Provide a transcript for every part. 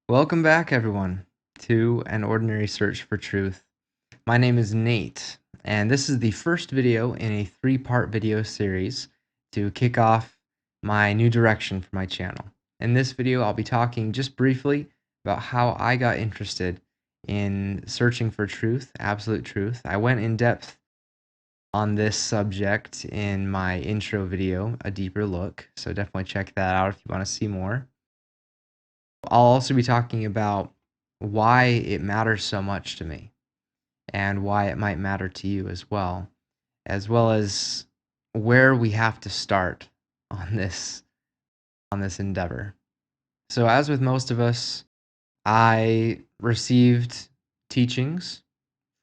Welcome back, everyone, to An Ordinary Search for Truth. My name is Nate, and this is the first video in a three-part video series to kick off my new direction for my channel. In this video, I'll be talking just briefly about how I got interested in searching for truth, absolute truth. I went in depth on this subject in my intro video, A Deeper Look, so definitely check that out if you want to see more. I'll also be talking about why it matters so much to me and why it might matter to you as well as where we have to start on this endeavor. So as with most of us, I received teachings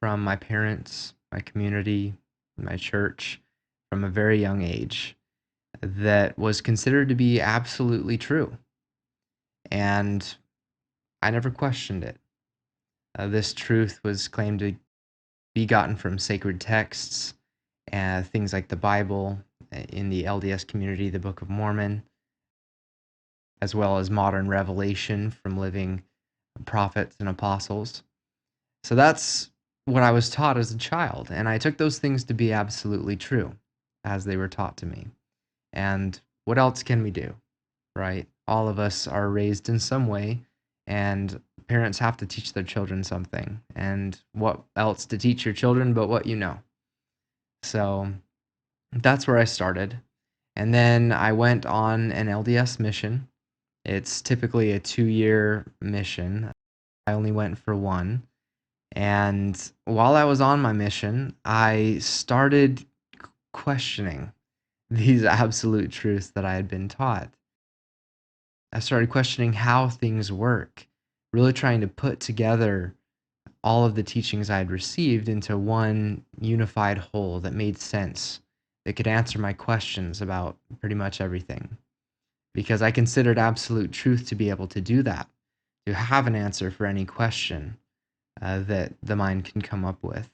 from my parents, my community, my church from a very young age that was considered to be absolutely true. And I never questioned it. This truth was claimed to be gotten from sacred texts, things like the Bible, in the LDS community, the Book of Mormon, as well as modern revelation from living prophets and apostles. So that's what I was taught as a child, and I took those things to be absolutely true as they were taught to me. And what else can we do, right? All of us are raised in some way, and parents have to teach their children something. And what else to teach your children but what you know? So that's where I started. And then I went on an LDS mission. It's typically a 2-year mission. I only went for one. And while I was on my mission, I started questioning these absolute truths that I had been taught. I started questioning how things work, really trying to put together all of the teachings I had received into one unified whole that made sense, that could answer my questions about pretty much everything. Because I considered absolute truth to be able to do that, to have an answer for any question that the mind can come up with.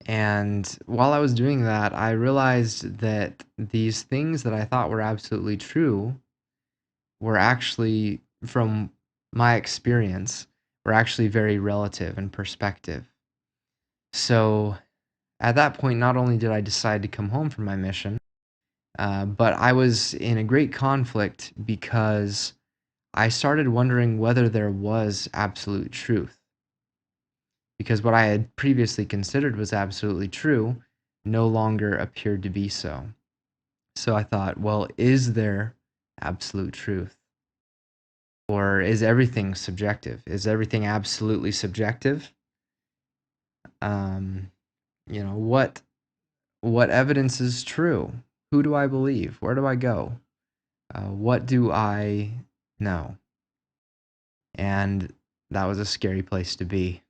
And while I was doing that, I realized that these things that I thought were absolutely true were actually, from my experience, were actually very relative in perspective. So at that point, not only did I decide to come home from my mission, but I was in a great conflict because I started wondering whether there was absolute truth. Because what I had previously considered was absolutely true no longer appeared to be so. So I thought, well, is there absolute truth? Or is everything subjective? Is everything absolutely subjective? Um, what evidence is true? Who do I believe? Where do I go? What do I know? And that was a scary place to be.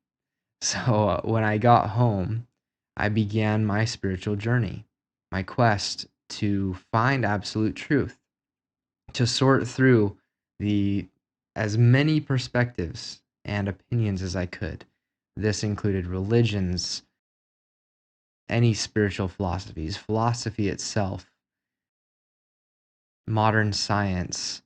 So when I got home, I began my spiritual journey, my quest to find absolute truth, to sort through as many perspectives and opinions as I could. This included religions, any spiritual philosophies, philosophy itself, modern science.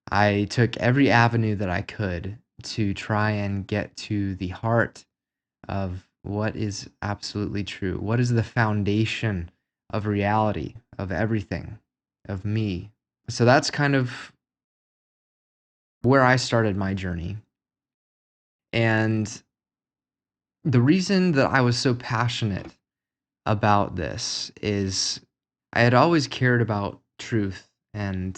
I took every avenue that I could to try and get to the heart of what is absolutely true. What is the foundation of reality, of everything, of me? So that's kind of where I started my journey. And the reason that I was so passionate about this is I had always cared about truth and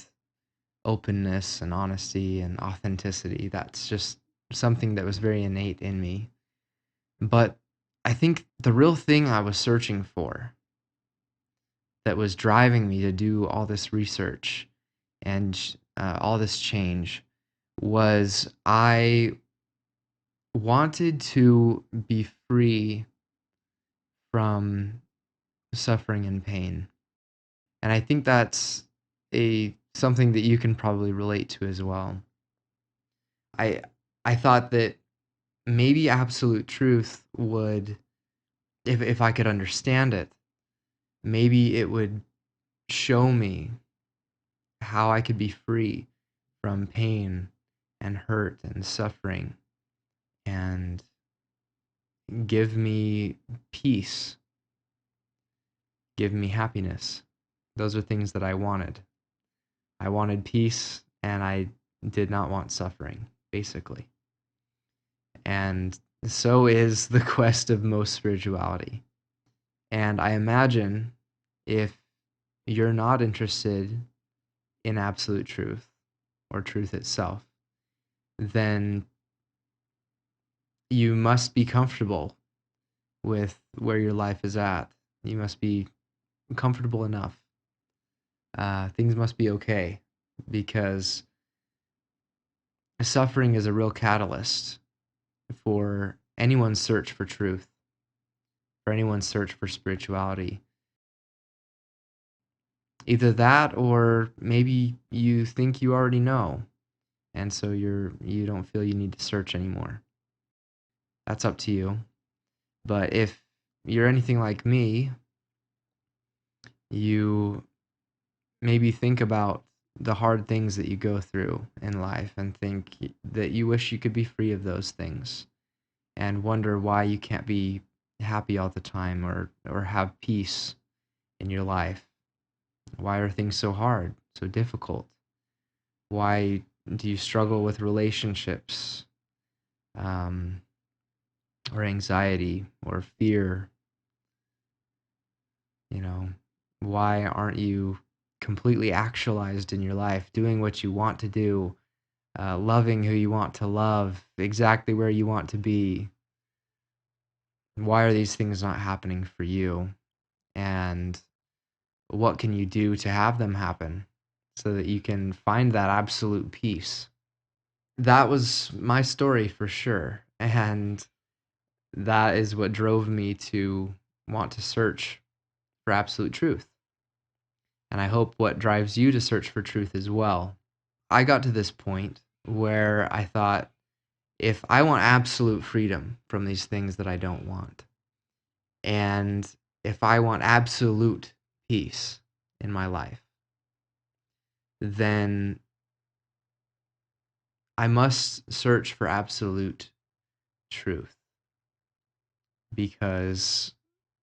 openness and honesty and authenticity. That's just something that was very innate in me. But I think the real thing I was searching for, that was driving me to do all this research and all this change, was I wanted to be free from suffering and pain. And I think that's something that you can probably relate to as well. I I thought that maybe absolute truth would, if I could understand it, maybe it would show me how I could be free from pain and hurt and suffering, and give me peace, give me happiness. Those are things that I wanted. I wanted peace, and I did not want suffering, basically. And so is the quest of most spirituality. And I imagine if you're not interested in absolute truth or truth itself, then you must be comfortable with where your life is at. You must be comfortable enough. Things must be okay, because suffering is a real catalyst for anyone's search for truth, for anyone's search for spirituality. Either that, or maybe you think you already know, and so you don't feel you need to search anymore. That's up to you. But if you're anything like me, you maybe think about the hard things that you go through in life and think that you wish you could be free of those things, and wonder why you can't be happy all the time, or have peace in your life. Why are things so hard, so difficult? Why do you struggle with relationships, um, or anxiety or fear? You know, why aren't you completely actualized in your life, doing what you want to do, loving who you want to love, exactly where you want to be? Why are these things not happening for you? And what can you do to have them happen so that you can find that absolute peace? That was my story for sure. And that is what drove me to want to search for absolute truth. And I hope what drives you to search for truth as well. I got to this point where I thought, if I want absolute freedom from these things that I don't want, and if I want absolute peace in my life, then I must search for absolute truth. Because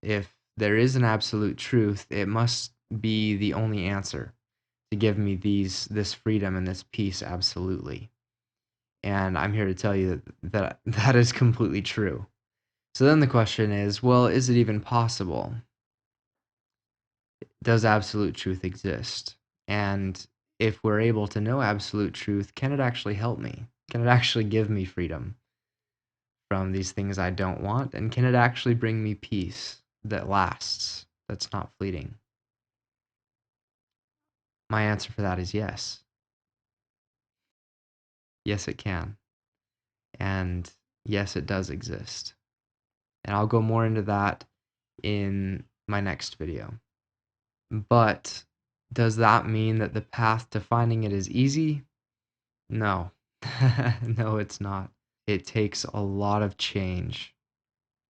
if there is an absolute truth, it must be the only answer to give me this freedom and this peace absolutely. And I'm here to tell you that is completely true. So then the question is, well, is it even possible? Does absolute truth exist? And if we're able to know absolute truth, can it actually help me? Can it actually give me freedom from these things I don't want? And can it actually bring me peace that lasts, that's not fleeting? My answer for that is yes. Yes, it can. And yes, it does exist. And I'll go more into that in my next video. But does that mean that the path to finding it is easy? No. No, it's not. It takes a lot of change,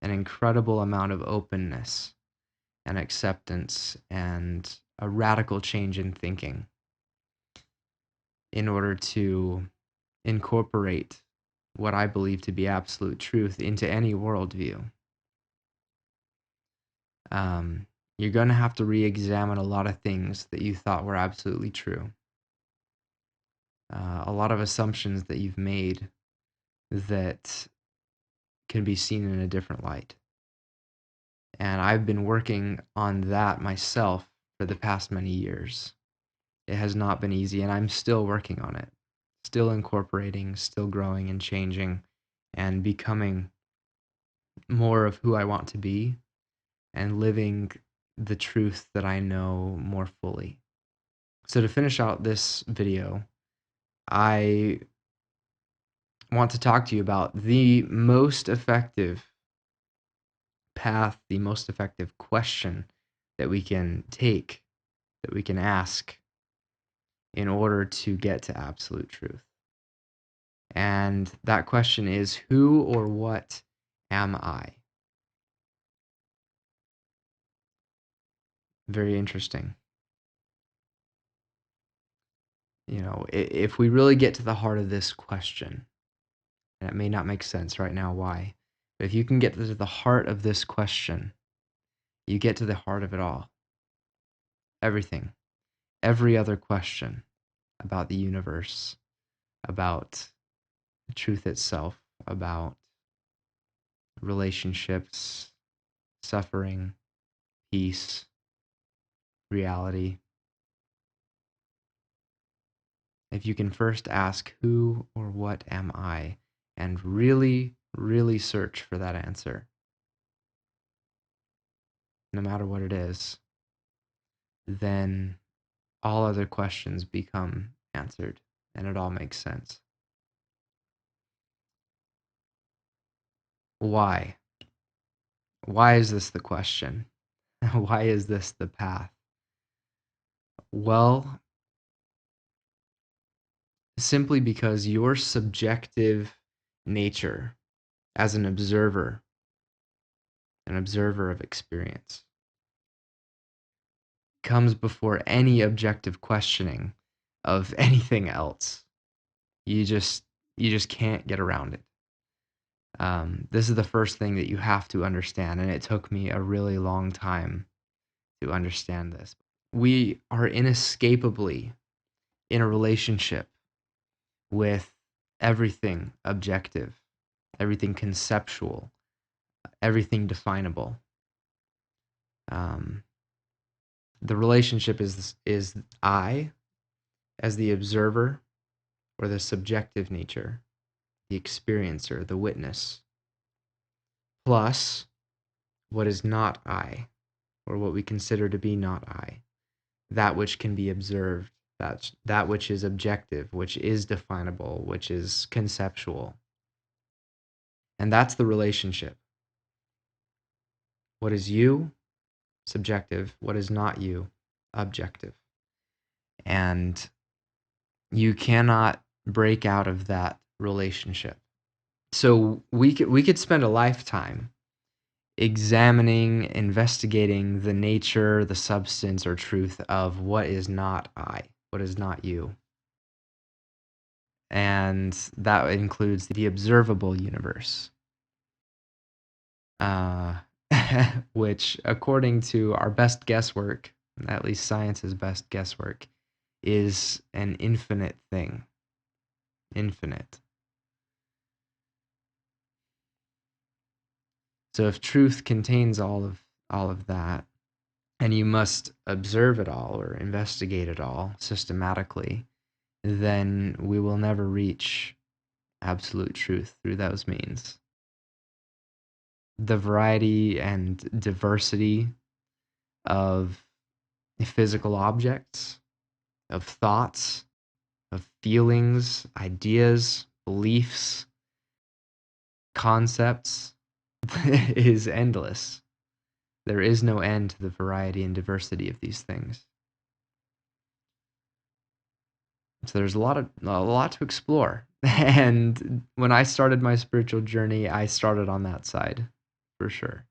an incredible amount of openness and acceptance, and a radical change in thinking in order to incorporate what I believe to be absolute truth into any worldview. You're going to have to re-examine a lot of things that you thought were absolutely true. A lot of assumptions that you've made that can be seen in a different light. And I've been working on that myself for the past many years. It has not been easy, and I'm still working on it, still incorporating, still growing and changing, and becoming more of who I want to be, and living the truth that I know more fully. So to finish out this video, I want to talk to you about the most effective path, the most effective question that we can take, that we can ask in order to get to absolute truth. And that question is, who or what am I? Very interesting. If we really get to the heart of this question, and it may not make sense right now why, but if you can get to the heart of this question, you get to the heart of it all. Everything. Every other question about the universe, about the truth itself, about relationships, suffering, peace, reality. If you can first ask, who or what am I? And really, really search for that answer, no matter what it is, then all other questions become answered and it all makes sense. Why? Why is this the question? Why is this the path? Well, simply because your subjective nature as an observer of experience, comes before any objective questioning of anything else. You just can't get around it. This is the first thing that you have to understand, and it took me a really long time to understand this. We are inescapably in a relationship with everything objective, everything conceptual, everything definable. The relationship is I as the observer or the subjective nature, the experiencer, the witness, plus what is not I, or what we consider to be not I, that which can be observed, that which is objective, which is definable, which is conceptual. And that's the relationship. What is you? Subjective. What is not you? Objective. And you cannot break out of that relationship. So we could spend a lifetime examining, investigating the nature, the substance, or truth of what is not I, what is not you. And that includes the observable universe, which, according to our best guesswork, at least science's best guesswork, is an infinite thing. Infinite. So if truth contains all of that, and you must observe it all or investigate it all systematically, then we will never reach absolute truth through those means. The variety and diversity of physical objects, of thoughts, of feelings, ideas, beliefs, concepts is endless. There is no end to the variety and diversity of these things. So there's a lot to explore. And when I started my spiritual journey, I started on that side, for sure.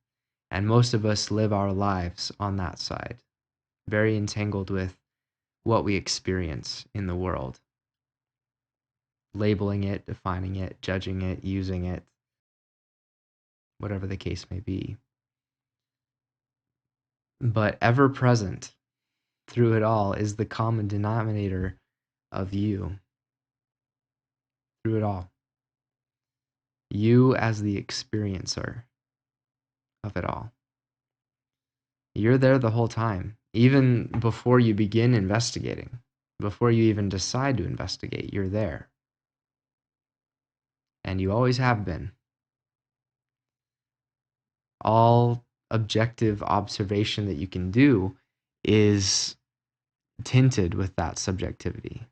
And most of us live our lives on that side, very entangled with what we experience in the world, labeling it, defining it, judging it, using it, whatever the case may be. But ever present through it all is the common denominator of you, through it all. You as the experiencer of it all. You're there the whole time, even before you begin investigating, before you even decide to investigate, you're there. And you always have been. All objective observation that you can do is tinted with that subjectivity.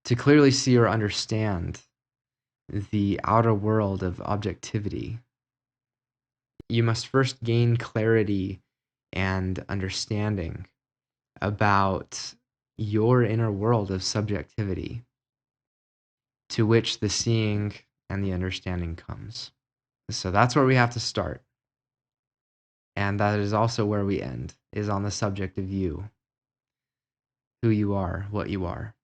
To clearly see or understand the outer world of objectivity, you must first gain clarity and understanding about your inner world of subjectivity, to which the seeing and the understanding comes. So that's where we have to start. And that is also where we end, is on the subject of you, who you are, what you are.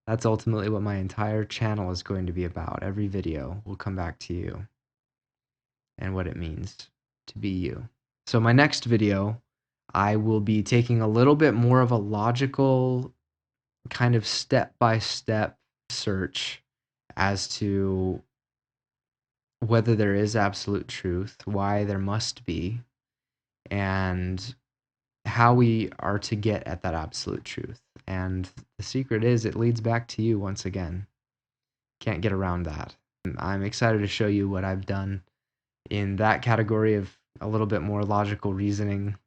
That's ultimately what my entire channel is going to be about. Every video will come back to you and what it means to be you. So my next video, I will be taking a little bit more of a logical kind of step-by-step search as to whether there is absolute truth, why there must be, and how we are to get at that absolute truth. And the secret is it leads back to you once again. Can't get around that. I'm excited to show you what I've done in that category of a little bit more logical reasoning.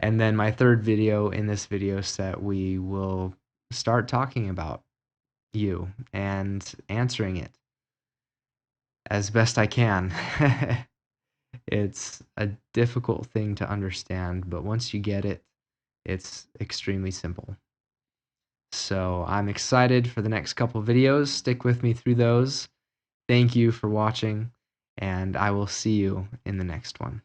And then my third video in this video set, we will start talking about you and answering it as best I can. It's a difficult thing to understand, but once you get it, it's extremely simple. So I'm excited for the next couple videos. Stick with me through those. Thank you for watching, and I will see you in the next one.